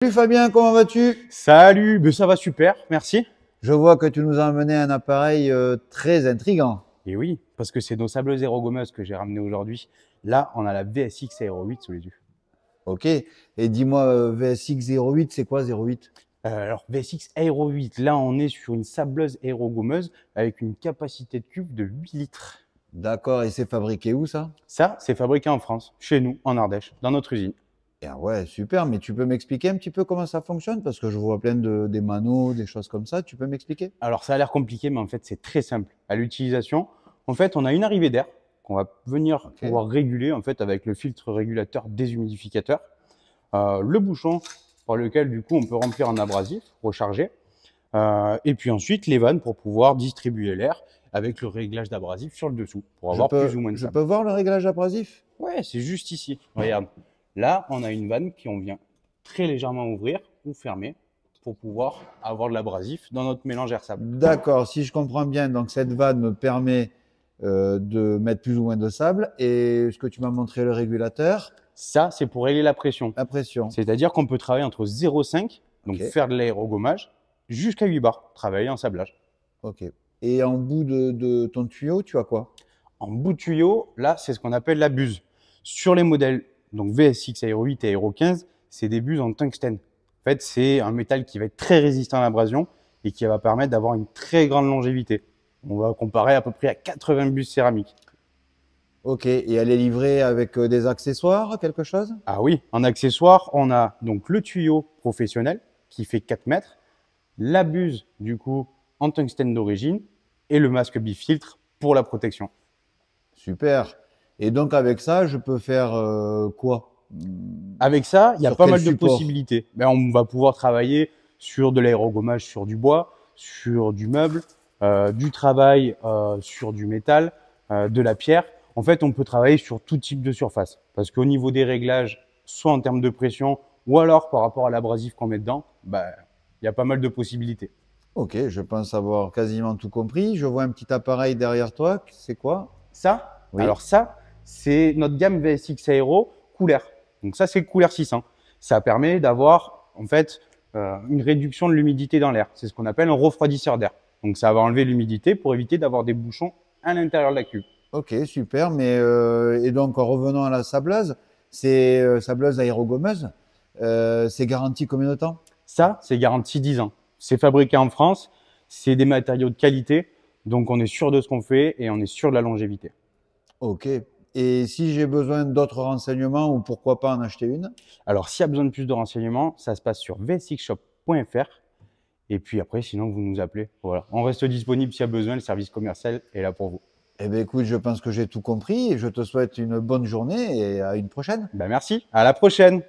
Salut Fabien, comment vas-tu? Salut, ben ça va super, merci. Je vois que tu nous as amené un appareil très intriguant. Et oui, parce que c'est nos sableuses aérogommeuses que j'ai ramenées aujourd'hui. Là, on a la VSX Aero 8 sous les yeux. Ok. Et dis-moi, VSX 08, c'est quoi 08? Alors, VSX Aero 8, là, on est sur une sableuse aérogommeuse avec une capacité de cube de 8 litres. D'accord, et c'est fabriqué où ça? Ça, c'est fabriqué en France, chez nous, en Ardèche, dans notre usine. Ah ouais, super, mais tu peux m'expliquer un petit peu comment ça fonctionne? Parce que je vois plein des manos, des choses comme ça. Tu peux m'expliquer? Alors, ça a l'air compliqué, mais en fait, c'est très simple. À l'utilisation, en fait, on a une arrivée d'air qu'on va venir Ok. pouvoir réguler, en fait, avec le filtre régulateur déshumidificateur. Le bouchon par lequel du coup on peut remplir un abrasif, recharger, et puis ensuite les vannes pour pouvoir distribuer l'air avec le réglage d'abrasif sur le dessous pour Je avoir plus peux, ou moins de je sable. peux voir le réglage abrasif? Ouais, c'est juste ici. Regarde, là on a une vanne qui on vient très légèrement ouvrir ou fermer pour pouvoir avoir de l'abrasif dans notre mélange air-sable. D'accord, si je comprends bien, donc cette vanne me permet de mettre plus ou moins de sable. Et ce que tu m'as montré, le régulateur, Ça, c'est pour régler la pression. la pression. C'est-à-dire qu'on peut travailler entre 0,5, donc Ok. faire de l'aérogommage, jusqu'à 8 bars, travailler en sablage. Ok. Et en bout de ton tuyau, tu as quoi? En bout de tuyau, là, c'est ce qu'on appelle la buse. Sur les modèles, donc VSX Aero 8 et Aero 15, c'est des buses en tungstène. En fait, c'est un métal qui va être très résistant à l'abrasion et qui va permettre d'avoir une très grande longévité. On va comparer à peu près à 80 buses céramiques. Ok. Et elle est livrée avec des accessoires, quelque chose? Ah oui, en accessoire, on a donc le tuyau professionnel qui fait 4 mètres, la buse du coup en tungstène d'origine et le masque bifiltre pour la protection. Super. Et donc avec ça, je peux faire quoi? Avec ça, il y a Sur pas quel mal de support? possibilités. Ben, on va pouvoir travailler sur de l'aérogommage sur du bois, sur du meuble, du travail sur du métal, de la pierre. En fait, on peut travailler sur tout type de surface. Parce qu'au niveau des réglages, soit en termes de pression, ou alors par rapport à l'abrasif qu'on met dedans, ben, il y a pas mal de possibilités. Ok, je pense avoir quasiment tout compris. Je vois un petit appareil derrière toi. C'est quoi? Ça, Oui. alors ça, c'est notre gamme VSX Aero Cooler. Donc ça, c'est le Cooler 600. Ça permet d'avoir en fait une réduction de l'humidité dans l'air. C'est ce qu'on appelle un refroidisseur d'air. Donc ça va enlever l'humidité pour éviter d'avoir des bouchons à l'intérieur de la cuve. Ok, super. Mais et donc en revenant à la sableuse, c'est sableuse aérogommeuse. C'est garanti combien de temps? Ça, c'est garanti 10 ans. C'est fabriqué en France, c'est des matériaux de qualité, donc on est sûr de ce qu'on fait et on est sûr de la longévité. Ok. Et si j'ai besoin d'autres renseignements ou pourquoi pas en acheter une? Alors s'il y a besoin de plus de renseignements, ça se passe sur vsxshop.fr. Et puis après, sinon, vous nous appelez. Voilà. On reste disponible s'il y a besoin. Le service commercial est là pour vous. Eh bien, écoute, je pense que j'ai tout compris et je te souhaite une bonne journée et à une prochaine. Ben, merci. À la prochaine.